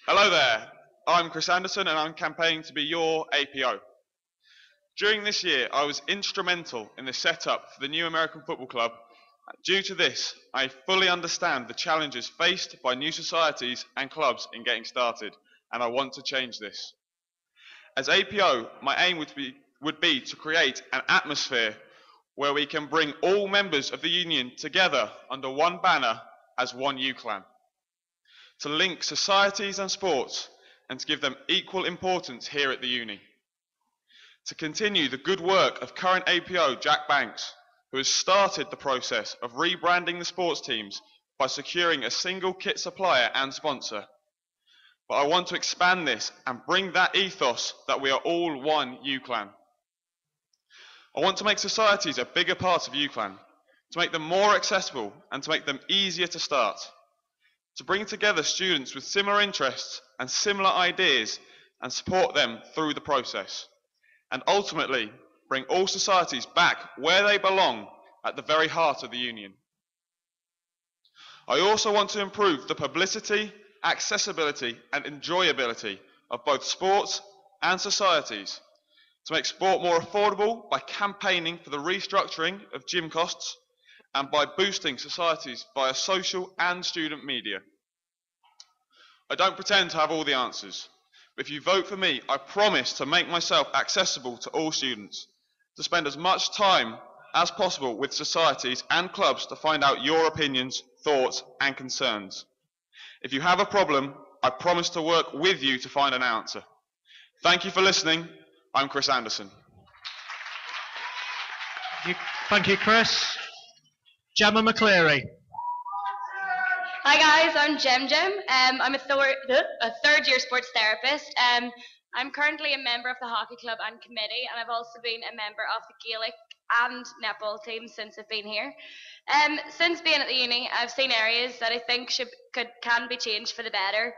Hello there, I'm Chris Anderson and I'm campaigning to be your APO. During this year, I was instrumental in the setup for the new American Football Club. Due to this, I fully understand the challenges faced by new societies and clubs in getting started, and I want to change this. As APO, my aim would be to create an atmosphere where we can bring all members of the union together under one banner as one UCLan. To link societies and sports and to give them equal importance here at the uni. To continue the good work of current APO Jack Banks, who has started the process of rebranding the sports teams by securing a single kit supplier and sponsor. But I want to expand this and bring that ethos that we are all one UCLan. I want to make societies a bigger part of UCLan, to make them more accessible and to make them easier to start. To bring together students with similar interests and similar ideas and support them through the process. And ultimately, bring all societies back where they belong at the very heart of the union. I also want to improve the publicity, accessibility and enjoyability of both sports and societies, to make sport more affordable by campaigning for the restructuring of gym costs and by boosting societies via social and student media. I don't pretend to have all the answers, but if you vote for me, I promise to make myself accessible to all students, to spend as much time as possible with societies and clubs to find out your opinions, thoughts and concerns. If you have a problem, I promise to work with you to find an answer. Thank you for listening. I'm Chris Anderson. Thank you, Chris. Gemma McCleary. Hi guys, I'm Gem. I'm a third year sports therapist. I'm currently a member of the hockey club and committee, and I've also been a member of the Gaelic and netball team since I've been here. Since being at the uni, I've seen areas that I think can be changed for the better.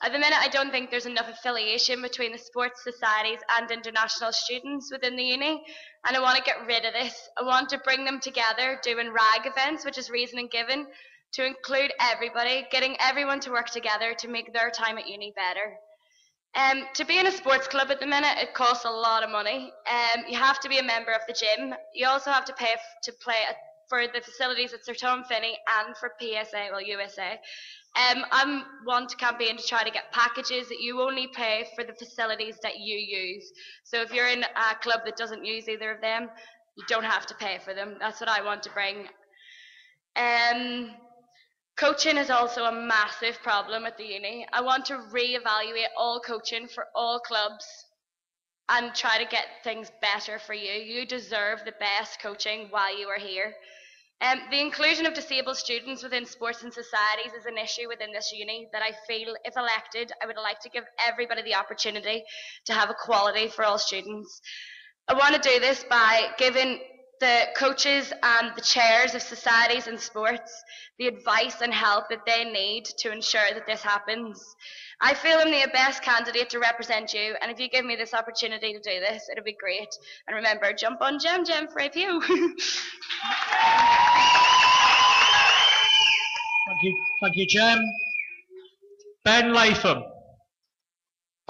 At the minute, I don't think there's enough affiliation between the sports societies and international students within the uni, and I want to get rid of this. I want to bring them together, doing RAG events, which is reason and given, to include everybody, getting everyone to work together to make their time at uni better. To be in a sports club at the minute, it costs a lot of money. You have to be a member of the gym. You also have to pay to play for the facilities at Sir Tom Finney and for USA. I want to campaign to try to get packages that you only pay for the facilities that you use. So if you're in a club that doesn't use either of them, you don't have to pay for them. That's what I want to bring. Coaching is also a massive problem at the uni. I want to re-evaluate all coaching for all clubs and try to get things better for you. You deserve the best coaching while you are here. The inclusion of disabled students within sports and societies is an issue within this uni that I feel, if elected, I would like to give everybody the opportunity to have equality for all students. I want to do this by giving the coaches and the chairs of societies and sports the advice and help that they need to ensure that this happens. I feel I'm the best candidate to represent you, and if you give me this opportunity to do this, it'll be great. And remember, jump on Gem for APU. Thank you, Gem. Ben Latham.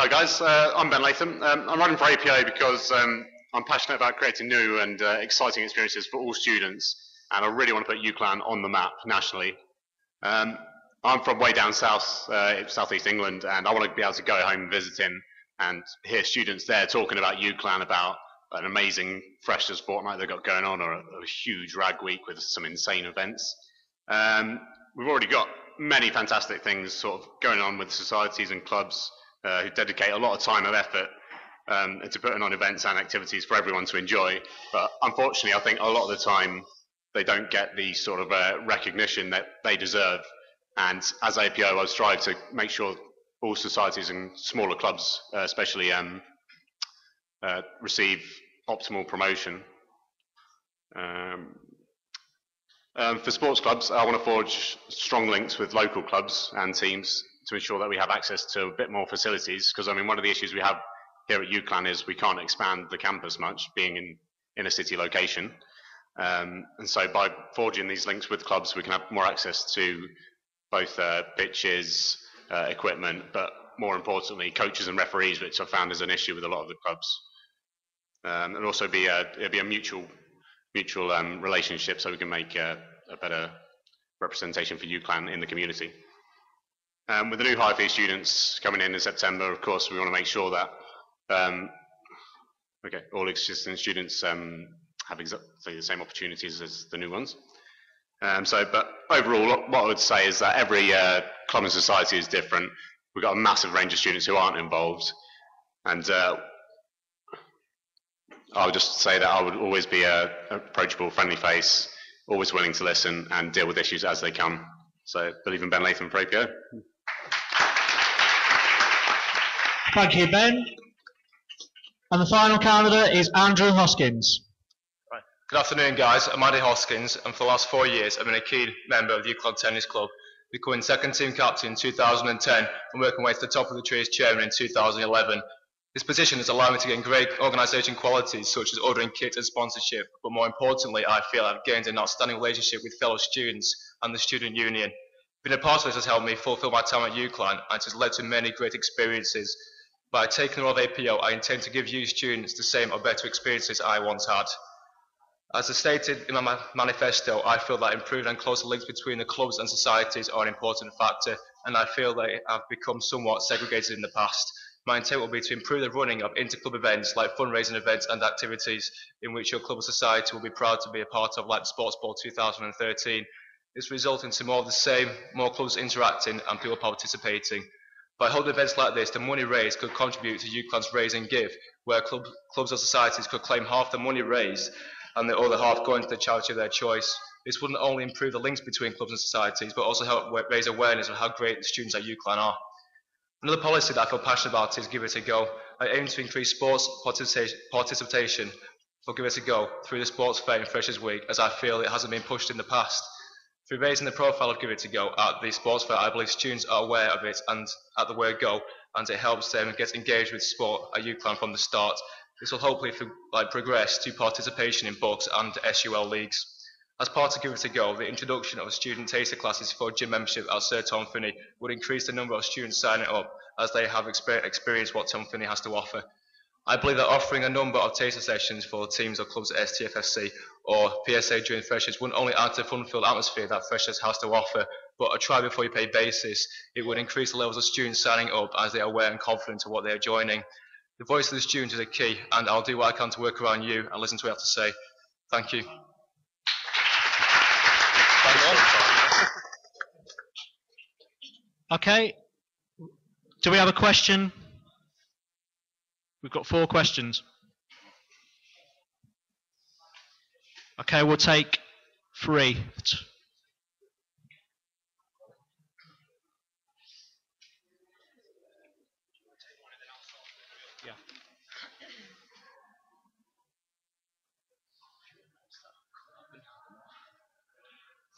Hi guys, I'm Ben Latham. I'm running for APO because I'm passionate about creating new and exciting experiences for all students, and I really want to put UCLan on the map nationally. I'm from way down south, southeast England, and I want to be able to go home visiting and hear students there talking about UCLan, about an amazing freshers fortnight they've got going on, or a huge RAG week with some insane events. We've already got many fantastic things sort of going on with societies and clubs who dedicate a lot of time and effort into putting on events and activities for everyone to enjoy. But unfortunately, I think a lot of the time they don't get the sort of recognition that they deserve. And as APO, I strive to make sure all societies and smaller clubs especially receive optimal promotion. For sports clubs, I want to forge strong links with local clubs and teams to ensure that we have access to a bit more facilities, because I mean, one of the issues we have here at UCLan is we can't expand the campus much, being in a city location. And so by forging these links with clubs, we can have more access to both pitches, equipment, but more importantly, coaches and referees, which I've found is an issue with a lot of the clubs. And also it'll be a mutual relationship, so we can make a better representation for UCLan in the community. With the new high fee students coming in September, of course, we want to make sure that all existing students have exactly the same opportunities as the new ones. But overall, what I would say is that every club and society is different. We've got a massive range of students who aren't involved, and I would just say that I would always be an approachable, friendly face, always willing to listen and deal with issues as they come. So, believe in Ben Latham for APO. Thank you, Ben. And the final candidate is Andrew Hoskins. Right. Good afternoon, guys. I'm Andy Hoskins, and for the last 4 years, I've been a key member of the UCLan Tennis Club, becoming second team captain in 2010 and working my way to the top of the tree as chairman in 2011. This position has allowed me to gain great organisation qualities such as ordering kit and sponsorship, but more importantly, I feel I've gained an outstanding relationship with fellow students and the student union. Being a part of this has helped me fulfil my time at UCLan, and it has led to many great experiences. By taking the role of APO, I intend to give you students the same or better experiences I once had. As I stated in my manifesto, I feel that improved and closer links between the clubs and societies are an important factor, and I feel they have become somewhat segregated in the past. My intent will be to improve the running of inter-club events like fundraising events and activities in which your club or society will be proud to be a part of, like the Sports Ball 2013. This results into more of the same, more clubs interacting and people participating. By holding events like this, the money raised could contribute to UCLan's Raise and Give, where clubs or societies could claim half the money raised and the other half going to the charity of their choice. This wouldn't only improve the links between clubs and societies, but also help raise awareness of how great the students at UCLan are. Another policy that I feel passionate about is Give It a Go. I aim to increase sports participation for Give It a Go through the sports fair in Freshers Week, as I feel it hasn't been pushed in the past. Through raising the profile of Give It a Go at the sports fair, I believe students are aware of it and at the word go, and it helps them get engaged with sport at UCLan from the start. This will hopefully progress to participation in books and SUL leagues. As part of Give It a Go, the introduction of student taster classes for gym membership at Sir Tom Finney would increase the number of students signing up, as they have experienced what Tom Finney has to offer. I believe that offering a number of taster sessions for teams or clubs at STFSC or PSA during Freshers wouldn't only add to the fun-filled atmosphere that Freshers has to offer, but a try before you pay basis. It would increase the levels of students signing up as they are aware and confident of what they are joining. The voice of the student is a key, and I'll do what I can to work around you and listen to what you have to say. Thank you. Okay. Do we have a question? We've got 4 questions. Okay, we'll take 3. Yeah.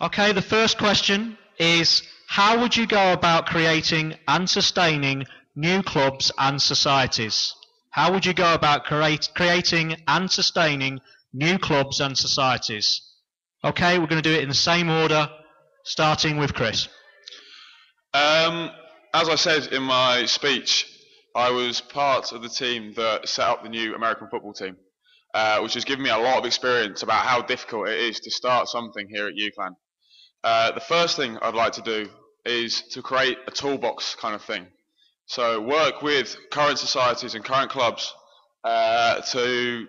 Okay, the first question is, how would you go about creating and sustaining new clubs and societies? How would you go about creating and sustaining new clubs and societies? Okay, we're going to do it in the same order, starting with Chris. As I said in my speech, I was part of the team that set up the new American football team, which has given me a lot of experience about how difficult it is to start something here at UCLan. The first thing I'd like to do is to create a toolbox kind of thing. So work with current societies and current clubs to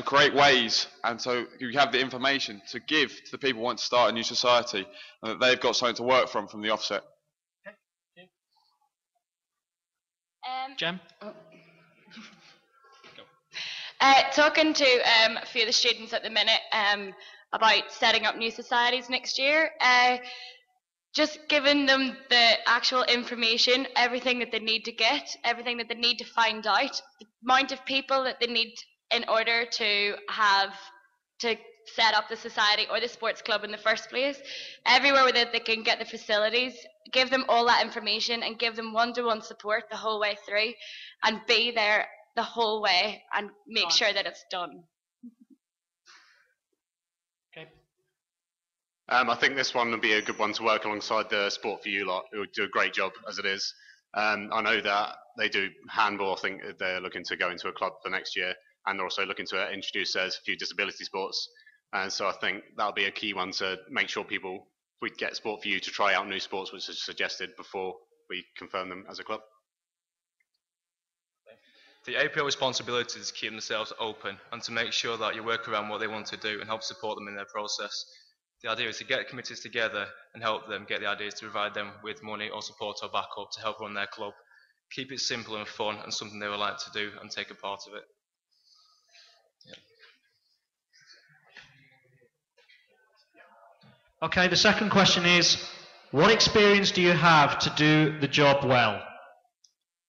create ways, and so you have the information to give to the people who want to start a new society, and that they've got something to work from the offset. Jem? Talking to a few of the students at the minute about setting up new societies next year, just giving them the actual information, everything that they need to get, everything that they need to find out, the amount of people that they need in order to set up the society or the sports club in the first place, everywhere that they can get the facilities, give them all that information and give them one-to-one support the whole way through, and be there the whole way and make sure that it's done. Okay. I think this one would be a good one to work alongside the Sport for You lot, who do a great job as it is. I know that they do handball. I think they're looking to go into a club for next year, and they're also looking to introduce a few disability sports. And so I think that'll be a key one to make sure people, if we get Sport for You to try out new sports which is suggested before we confirm them as a club. The APO responsibility is to keep themselves open and to make sure that you work around what they want to do and help support them in their process. The idea is to get committees together and help them get the ideas to provide them with money or support or backup to help run their club. Keep it simple and fun and something they would like to do and take a part of it. Okay, the second question is, what experience do you have to do the job well?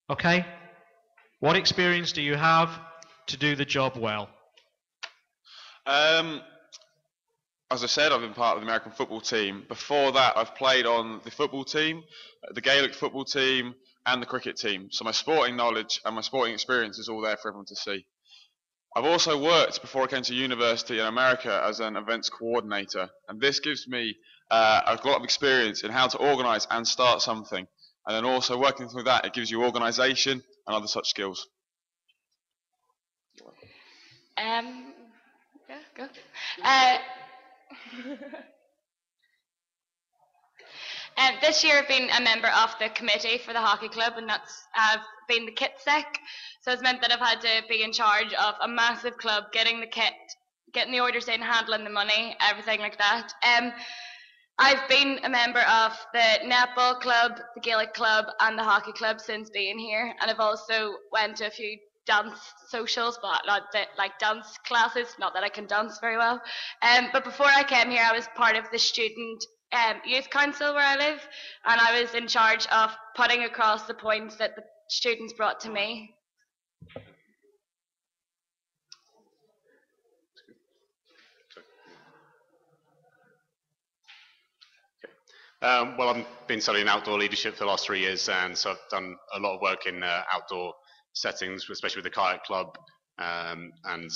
Okay? What experience do you have to do the job well? As I said, I've been part of the American football team. Before that, I've played on the football team, the Gaelic football team, and the cricket team. So my sporting knowledge and my sporting experience is all there for everyone to see. I've also worked, before I came to university in America, as an events coordinator. And this gives me a lot of experience in how to organise and start something. And then also working through that, it gives you organisation and other such skills. Yeah, go. This year I've been a member of the committee for the hockey club, and I've been the kit sec. So it's meant that I've had to be in charge of a massive club, getting the kit, getting the orders in, handling the money, everything like that. I've been a member of the netball club, the Gaelic club, and the hockey club since being here, and I've also went to a few dance socials, but not like dance classes. Not that I can dance very well. But before I came here, I was part of the student youth council where I live, and I was in charge of putting across the points that the students brought to me. Well, I've been studying outdoor leadership for the last 3 years, and so I've done a lot of work in outdoor settings, especially with the kayak club, and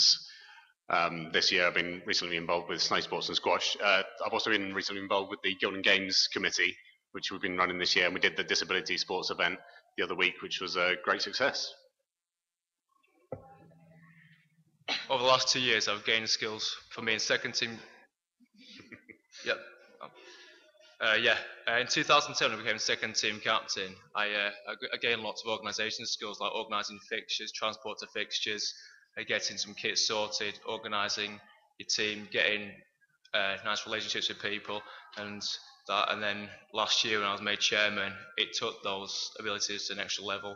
this year I've been recently involved with snow sports and squash. I've also been recently involved with the Guildhall Games Committee, which we've been running this year, and we did the disability sports event the other week, which was a great success. Over the last 2 years, I've gained skills from being second team. Yep. In 2010, I became second team captain. I gained lots of organisation skills like organising fixtures, transport to fixtures, getting some kits sorted, organising your team, getting nice relationships with people, and that. And then last year, when I was made chairman, it took those abilities to the next level.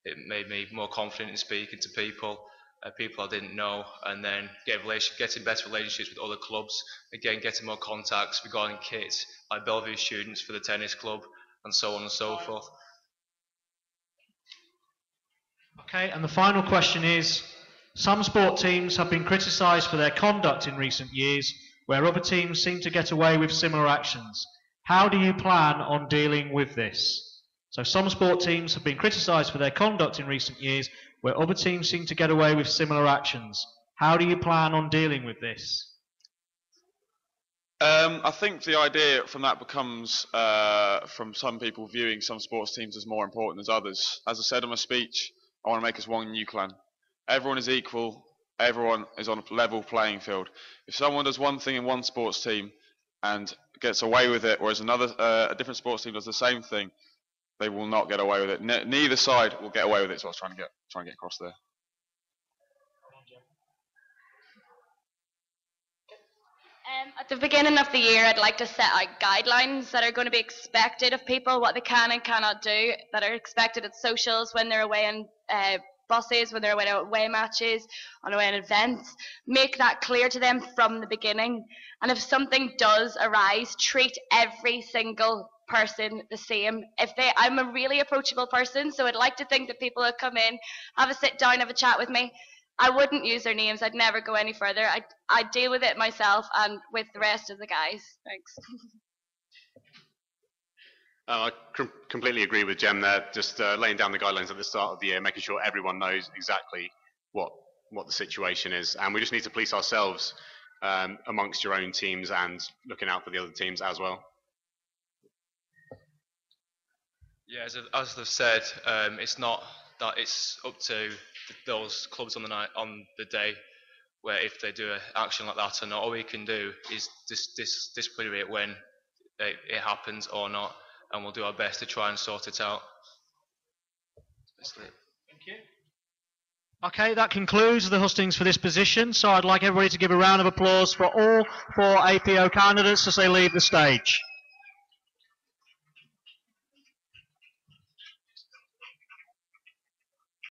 It made me more confident in speaking to people I didn't know, and then getting better relationships with other clubs, again getting more contacts regarding kits, like Bellevue students for the tennis club, and so on and so forth. Okay, and the final question is, some sport teams have been criticised for their conduct in recent years, where other teams seem to get away with similar actions. How do you plan on dealing with this? So some sport teams have been criticised for their conduct in recent years, where other teams seem to get away with similar actions. How do you plan on dealing with this? I think the idea from that becomes from some people viewing some sports teams as more important than others. As I said in my speech, I want to make us one UCLan. Everyone is equal. Everyone is on a level playing field. If someone does one thing in one sports team and gets away with it, whereas a different sports team does the same thing, they will not get away with it. Neither side will get away with it. So I was trying to get across there. At the beginning of the year, I'd like to set out guidelines that are going to be expected of people, what they can and cannot do, that are expected at socials, when they're away on buses, when they're away at away matches, on away on events. Make that clear to them from the beginning. And if something does arise, treat every single person the same. I'm a really approachable person, so I'd like to think that people would come in, have a sit down, have a chat with me. I wouldn't use their names. I'd never go any further. I'd deal with it myself and with the rest of the guys. Thanks. I completely agree with Jem there. Just laying down the guidelines at the start of the year, making sure everyone knows exactly what the situation is. And we just need to police ourselves amongst your own teams and looking out for the other teams as well. Yeah, as they've said, it's not that it's up to those clubs on the day where if they do an action like that or not. All we can do is disciplinary it when it happens or not, and we'll do our best to try and sort it out. That's basically it. Thank you. Okay, that concludes the hustings for this position, so I'd like everybody to give a round of applause for all 4 APO candidates as they leave the stage.